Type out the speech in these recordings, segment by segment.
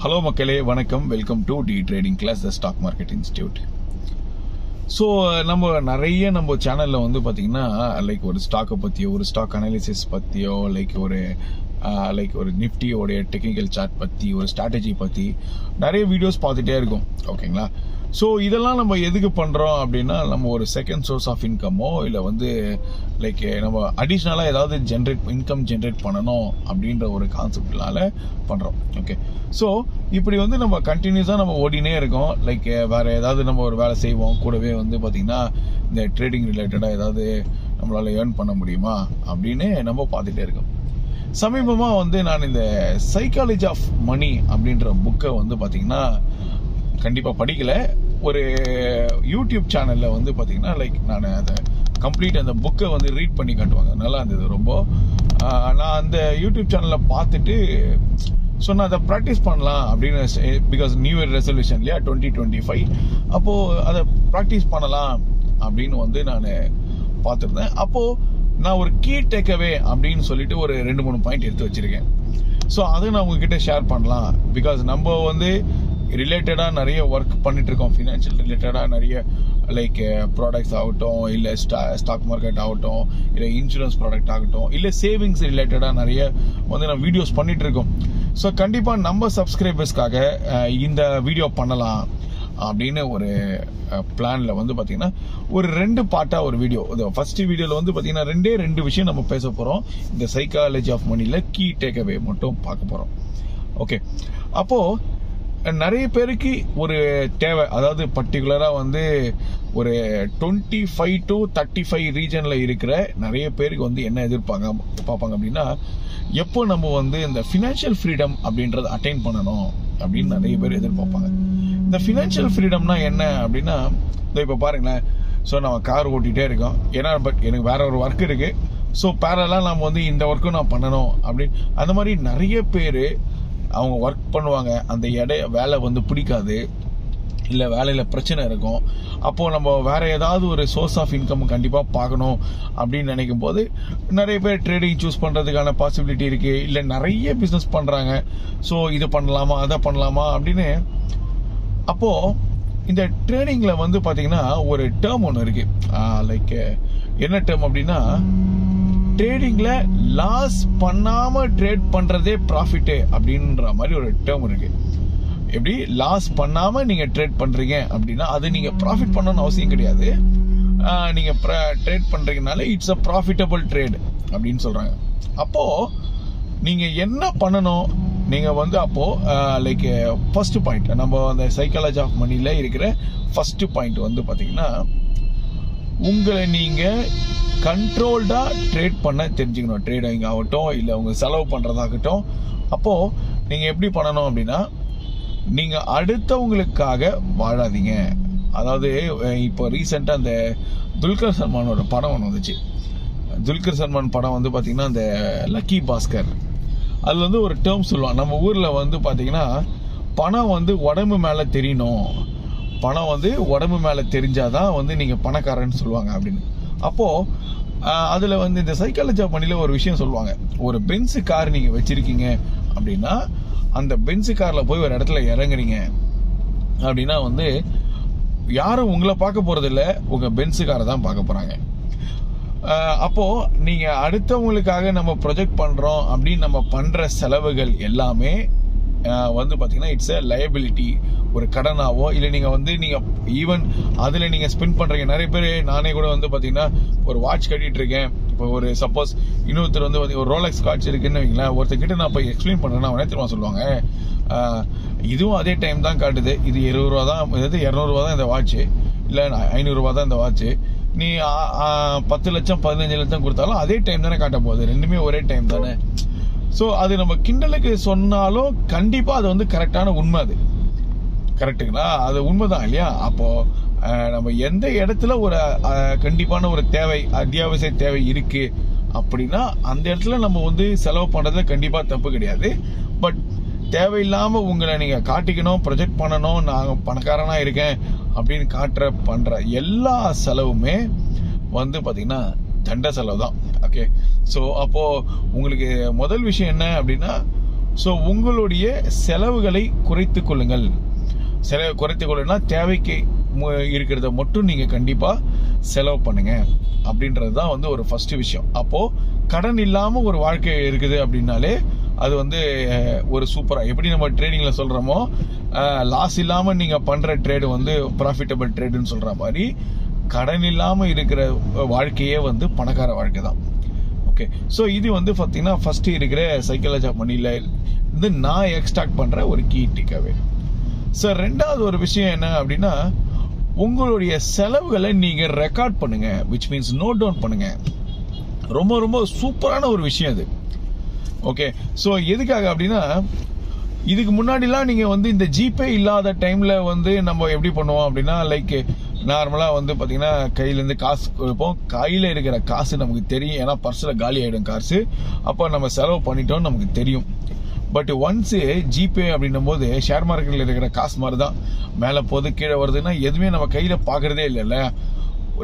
Hello மக்களே வணக்கம் welcome to the trading class the stock market institute. So நம்ம சேனல்ல வந்து பாத்தீங்கன்னா லைக் ஒரு ஸ்டாக்கை பத்தியோ ஒரு ஸ்டாக் அனாலிசிஸ் பத்தியோ லைக் ஒரு நிஃப்டியோடைய டெக்னிக்கல் சார்ட் பத்தி ஒரு ஸ்ட்ராட்டஜி பத்தி நிறைய வீடியோஸ் பார்த்துட்டே இருக்கும். ஓகேங்களா? ஸோ இதெல்லாம் நம்ம எதுக்கு பண்றோம் அப்படின்னா நம்ம ஒரு செகண்ட் சோர்ஸ் ஆஃப் இன்கமோ இல்லை வந்து லைக் நம்ம அடிஷ்னலாக ஏதாவது இன்கம் ஜென்ரேட் பண்ணணும் அப்படின்ற ஒரு கான்செப்ட்னால பண்றோம். ஓகே, ஸோ இப்படி வந்து நம்ம கண்டினியூஸாக நம்ம ஓடினே இருக்கோம். லைக் வேற ஏதாவது நம்ம ஒரு வேலை செய்வோம், கூடவே வந்து பார்த்தீங்கன்னா இந்த ட்ரேடிங் ரிலேட்டடாக ஏதாவது நம்மளால ஏர்ன் பண்ண முடியுமா அப்படின்னு நம்ம பார்த்துட்டே இருக்கோம். சமீபமாக வந்து நான் இந்த சைக்காலஜி ஆஃப் மணி அப்படின்ற புக்கை வந்து பார்த்தீங்கன்னா கண்டிப்பாக படிக்கல. ஒரு யூடியூப் சேனலில் வந்து பார்த்தீங்கன்னா லைக் நான் அதை கம்ப்ளீட் அந்த புக்கை வந்து ரீட் பண்ணி காட்டுவாங்க. நல்லா இருந்தது ரொம்ப. நான் அந்த யூடியூப் சேனலில் பார்த்துட்டு ஸோ நான் அதை ப்ராக்டிஸ் பண்ணலாம் அப்படின்னு, பிகாஸ் நியூ இயர் ரெசல்யூஷன் இல்லையா 2025, அப்போது அதை ப்ராக்டிஸ் பண்ணலாம் அப்படின்னு வந்து நான் பார்த்துருந்தேன். அப்போது நான் ஒரு கீ டேக்அவே அப்படின்னு சொல்லிட்டு ஒரு 2-3 பாயிண்ட் எடுத்து வச்சிருக்கேன். ஸோ அதை நான் உங்ககிட்ட ஷேர் பண்ணலாம். பிகாஸ் நம்ம வந்து ரிலேட்டடாக நிறைய ஒர்க் பண்ணிட்டு இருக்கோம். ஃபினான்ஷியல் ரிலேட்டடாக நிறைய லைக் ப்ராடக்ட்ஸ் ஆகட்டும், இல்லை ஸ்டாக் மார்க்கெட் ஆகட்டும், இல்லை இன்சூரன்ஸ் ப்ராடக்ட் ஆகட்டும், இல்லை சேவிங்ஸ் ரிலேட்டடாக நிறைய வந்து நான் வீடியோஸ் பண்ணிட்டு இருக்கோம். ஸோ கண்டிப்பாக நம்ம சப்ஸ்கிரைபர்ஸ்க்காக இந்த வீடியோ பண்ணலாம் அப்படின்னு ஒரு பிளான்ல வந்து பாத்தீங்கன்னா ஒரு 2 பார்ட்டா ஒரு வீடியோ. ஃபர்ஸ்ட் வீடியோல வந்து பாத்தீங்கன்னா 2 விஷயம் நம்ம பேச போறோம். இந்த சைக்காலஜி ஆஃப் மணில கீ டேக்அவே மட்டும் பார்க்க போறோம். ஓகே, அப்போ நிறைய பேருக்கு ஒரு தேவை, அதாவது பர்டிகுலரா வந்து ஒரு 25 to 35 ரீஜன்ல இருக்கிற நிறைய பேருக்கு வந்து என்ன பார்ப்பாங்க அப்படின்னா, எப்போ நம்ம வந்து இந்த ஃபினான்ஷியல் ஃப்ரீடம் அப்படின்றத அட்டைன் பண்ணணும் அப்படின்னு நிறைய பேர் எதிர்பார்ப்பாங்க. இந்த ஃபினான்ஷியல் ஃப்ரீடம்னா என்ன அப்படின்னா, இப்போ பாருங்களேன், ஸோ நம்ம கார் ஓட்டிகிட்டே இருக்கோம். ஏன்னா பட் எனக்கு வேற ஒரு ஒர்க் இருக்கு. ஸோ பேரலாக நம்ம வந்து இந்த ஒர்க்கும் நான் பண்ணணும் அப்படின்னு அந்த மாதிரி நிறைய பேர் அவங்க ஒர்க் பண்ணுவாங்க. அந்த வேலை வந்து பிடிக்காது, இல்லை வேலையில் பிரச்சனை இருக்கும். அப்போது நம்ம வேற ஏதாவது ஒரு சோர்ஸ் ஆஃப் இன்கம் கண்டிப்பாக பார்க்கணும் அப்படின்னு நினைக்கும் போது நிறைய பேர் ட்ரேடிங் சூஸ் பண்ணுறதுக்கான பாசிபிலிட்டி இருக்குது. இல்லை நிறைய பிஸ்னஸ் பண்ணுறாங்க. ஸோ இது பண்ணலாமா அதை பண்ணலாமா அப்படின்னு. அப்போது இந்த ட்ரேடிங்கில் வந்து பார்த்தீங்கன்னா ஒரு டேர்ம் ஒன்று இருக்கு. லைக் என்ன டேர்ம் அப்படின்னா, ட்ரேடிங்ல லாஸ் பண்ணாம ட்ரேட் பண்றதே ப்ராஃபிட் அப்படின்ற மாதிரி ஒரு டேர்ம் இருக்கு. எப்படி லாஸ் பண்ணாம நீங்க ட்ரேட் பண்றீங்க அப்படின்னா அது நீங்க ப்ராஃபிட் பண்ணணும்னு அவசியம் கிடையாது. நீங்க ட்ரேட் பண்றீங்கனால இட்ஸ் அ ப்ராஃபிட்டபிள் ட்ரேட் அப்படின்னு சொல்றாங்க. அப்போ நீங்க என்ன பண்ணணும், நீங்க வந்து அப்போ லைக் ஃபர்ஸ்ட் பாயிண்ட், நம்ம அந்த சைக்காலஜி ஆஃப் மணில இருக்கிற ஃபர்ஸ்ட் பாயிண்ட் வந்து பாத்தீங்கன்னா, உங்களை நீங்க கண்ட்ரோல்டா ட்ரேட் பண்ண தெரிஞ்சுக்கணும். ட்ரேடிங் ஆகட்டும், இல்லை உங்க செலவு பண்றதாகட்டும். அப்போ நீங்க எப்படி பண்ணணும் அப்படின்னா, நீங்க அடுத்தவங்களுக்காக வாழாதீங்க. அதாவது இப்போ ரீசெண்டா அந்த துல்கர் சல்மானோட படம் ஒன்று வந்துச்சு. துல்கர் சல்மான் படம் வந்து பாத்தீங்கன்னா அந்த லக்கி பாஸ்கர், அதுல வந்து ஒரு டேர்ம் சொல்லுவாங்க. நம்ம ஊர்ல வந்து பாத்தீங்கன்னா பணம் வந்து உடம்பு மேல தெரியணும், பணம் வந்து உடம்பு மேல தெரிஞ்சாதான் வந்து நீங்க பணக்காரன்னு சொல்லுவாங்க அப்படின்னு. அப்போ அதுல வந்து இந்த சைக்காலஜி ஆஃப் மணில ஒரு விஷயம் சொல்லுவாங்க. ஒரு பென்ஸ் கார் நீங்க வச்சிருக்கீங்க அப்படின்னா, அந்த பென்ஸ் கார்ல போய் ஒரு இடத்துல இறங்குறீங்க அப்படின்னா வந்து யாரும் உங்களை பார்க்க போறது இல்ல, உங்க பென்ஸ் காரை தான் பார்க்க போறாங்க. அப்போ நீங்க அடுத்தவங்களுக்காக நம்ம ப்ரொஜெக்ட் பண்றோம் அப்படின்னு நம்ம பண்ற செலவுகள் எல்லாமே வந்து பாத்தீங்கன்னா இட்ஸ் எ லயபிலிட்டி. ஒரு கடனாவோ இல்லை நீங்க வந்து நீங்க ஈவன் அதுல நீங்க ஸ்பெண்ட் பண்றீங்க. நிறைய பேர், நானே கூட வந்து பாத்தீங்கன்னா ஒரு வாட்ச் கட்டிட்டு இருக்கேன். இப்போ ஒரு சப்போஸ் இன்னொருத்தர் வந்து ஒரு ரோலெக்ஸ் வாட்ச் இருக்குன்னு வைங்களேன், ஒருத்தர்கிட்ட நான் போய் எக்ஸ்பிளைன் பண்றேன்னா அவனே திரும்ப சொல்லுவாங்க, இதுவும் அதே டைம் தான் காட்டுது, இது 20 ரூபா தான், அதாவது 200 ரூபா தான் இந்த வாட்ச், இல்லை 500 ரூபா தான் இந்த வாட்ச், நீ 10 லட்சம் 15 லட்சம் கொடுத்தாலும் அதே டைம் தானே காட்ட போகுது, ரெண்டுமே ஒரே டைம் தானே. ஸோ அது நம்ம கிண்டலுக்கு சொன்னாலும் கண்டிப்பா அது வந்து கரெக்டான உண்மை. அது கரெக்டுங்களா? அது உண்மைதான் இல்லையா? அப்போ நம்ம எந்த இடத்துல ஒரு கண்டிப்பான ஒரு தேவை, அத்தியாவசிய தேவை இருக்கு அப்படின்னா அந்த இடத்துல நம்ம வந்து செலவு பண்றதுல கண்டிப்பா தப்பு கிடையாது. பட் தேவையில்லாம உங்களை நீங்க காட்டிக்கணும், ப்ரொஜெக்ட் பண்ணணும், நான் பணக்காரனா இருக்கேன் அப்படின்னு பண்ற எல்லா செலவுமே வந்து பாத்தீங்கன்னா தண்ட செலவு தான். ஓகே, ஸோ அப்போ உங்களுக்கு முதல் விஷயம் என்ன அப்படின்னா, ஸோ உங்களுடைய செலவுகளை குறைத்துக் கொள்ளுங்கள். செலவு குறைத்துக் கொள்ளுன்னா தேவைக்கு இருக்கிறத மட்டும் நீங்க கண்டிப்பா செலவு பண்ணுங்க அப்படின்றது தான் வந்து ஒரு ஃபர்ஸ்ட் விஷயம். அப்போ கடன் இல்லாம ஒரு வாழ்க்கை இருக்குது அப்படின்னாலே அது வந்து ஒரு சூப்பரா, எப்படி நம்ம ட்ரேடிங்ல சொல்றோமோ லாஸ் இல்லாம நீங்க பண்ற ட்ரேடு வந்து ப்ராஃபிட்டபிள் ட்ரேடுன்னு சொல்ற மாதிரி கடன் இல்லாம இருக்கிற வாழ்க்கையே வந்து பணக்கார வாழ்க்கை தான். ஓகே, ஸோ இது வந்து பார்த்தீங்கன்னா ஃபர்ஸ்ட் இருக்கிற சைக்காலஜி ஆஃப் மணில இருந்து நான் எக்ஸ்ட்ராக்ட் பண்ற ஒரு கீ டேக்அவே. ஸோ ரெண்டாவது ஒரு விஷயம் என்ன அப்படின்னா, உங்களுடைய செலவுகளை நீங்க ரெக்கார்ட் பண்ணுங்க, விச் மீன்ஸ் நோட் டவுன் பண்ணுங்க. ரொம்ப ரொம்ப சூப்பரான ஒரு விஷயம் அது. ஓகே, ஸோ எதுக்காக அப்படின்னா, இதுக்கு முன்னாடிலாம் நீங்க வந்து இந்த ஜிபே இல்லாத டைம்ல வந்து நம்ம எப்படி பண்ணுவோம் அப்படின்னா, லைக் நார்மலா வந்து பாத்தீங்கன்னா கையிலேருந்து காசு கொடுப்போம். கையில இருக்கிற காசு நமக்கு தெரியும், ஏன்னா பர்ஸ்ல காலி ஆயிடும் காசு. அப்போ நம்ம செலவு பண்ணிட்டோம் நமக்கு தெரியும். பட் ஒன்ஸ் ஜிபே அப்படின்னும் போது ஷேர் மார்க்கெட்ல இருக்கிற காசு மாதிரி தான், மேலே போகுது கீழே வருதுன்னா எதுவுமே நம்ம கையில பாக்குறதே இல்லைல்ல.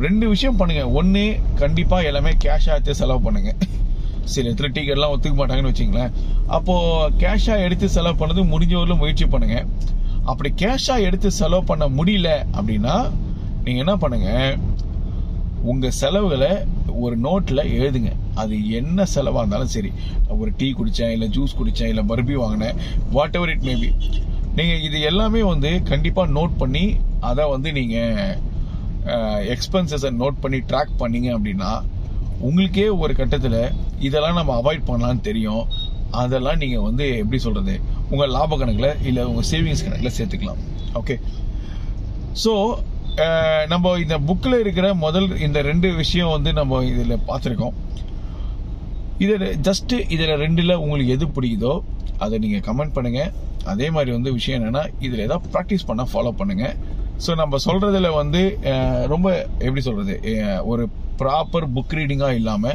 ரெண்டு விஷயம் பண்ணுங்க. ஒன்னு, கண்டிப்பா எல்லாமே கேஷா எடுத்து செலவு பண்ணுங்க. சில இடத்துல டிக்கெட்லாம் ஒத்துக்க மாட்டாங்கன்னு வச்சுங்களேன். அப்போ கேஷா எடுத்து செலவு பண்ணது முடிஞ்சவரையிலும் முயற்சி பண்ணுங்க. அப்படி கேஷா எடுத்து செலவு பண்ண முடியல அப்படின்னா நீங்க என்ன பண்ணுங்க, உங்க செலவுகளை ஒரு நோட்ல எழுதுங்க. அது என்ன செலவா இருந்தாலும் சரி, ஒரு டீ குடிச்சேன், இல்ல ஜூஸ் குடிச்சேன், இல்ல பர்பி வாங்கினேன், வாட் எவர் இட் மேபி, நீங்க இது எல்லாமே வந்து கண்டிப்பா நோட் பண்ணி அதை வந்து நீங்க எக்ஸ்பென்சஸை நோட் பண்ணி ட்ராக் பண்ணீங்க அப்படின்னா உங்களுக்கே ஒரு கட்டத்தில் இதெல்லாம் நம்ம அவாய்ட் பண்ணலாம்னு தெரியும். அதெல்லாம் நீங்க வந்து எப்படி சொல்றது, உங்க லாப கணக்குல இல்ல உங்க சேவிங்ஸ் கணக்குல சேர்த்துக்கலாம். ஓகே, ஸோ நம்ம இந்த புக்ல இருக்கிற முதல் இந்த ரெண்டு விஷயம் வந்து நம்ம இதுல பார்த்துருக்கோம். இதுல ரெண்டுல உங்களுக்கு எது பிடிக்குதோ அதை நீங்க கமெண்ட் பண்ணுங்க. அதே மாதிரி வந்து விஷயம் என்னன்னா, இதுல ஏதாவது ப்ராக்டிஸ் பண்ண ஃபாலோ பண்ணுங்க. ஸோ நம்ம சொல்றதுல வந்து ரொம்ப எப்படி சொல்றது, ஒரு ப்ராப்பர் புக் ரீடிங்கா இல்லாம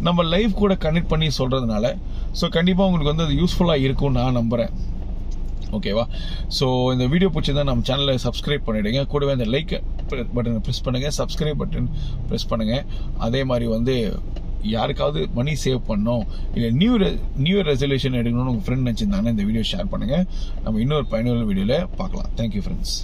நம்ம லைஃப் கூட கனெக்ட் பண்ணி சொல்றதுனால ஸோ கண்டிப்பா உங்களுக்கு வந்து அது யூஸ்ஃபுல்லா இருக்கும்னு நான் நம்புறேன். ஓகேவா? ஸோ இந்த வீடியோ பிடிச்சிருந்தா நம்ம சேனலை சப்ஸ்கிரைப் பண்ணிடுங்க. கூடவே அந்த லைக் பட்டனை ப்ரெஸ் பண்ணுங்க, சப்ஸ்கிரைப் பட்டன் ப்ரெஸ் பண்ணுங்க. அதே மாதிரி வந்து யாருக்காவது மணி சேவ் பண்ணணும் இல்லை நியூ ரெசல்யூஷன் எடுக்கணும்னு உங்கள் ஃப்ரெண்ட் நினச்சிருந்தாங்கன்னா இந்த வீடியோ ஷேர் பண்ணுங்க. நம்ம இன்னொரு பயனுள்ள வீடியோவில் பார்க்கலாம். Thank you friends.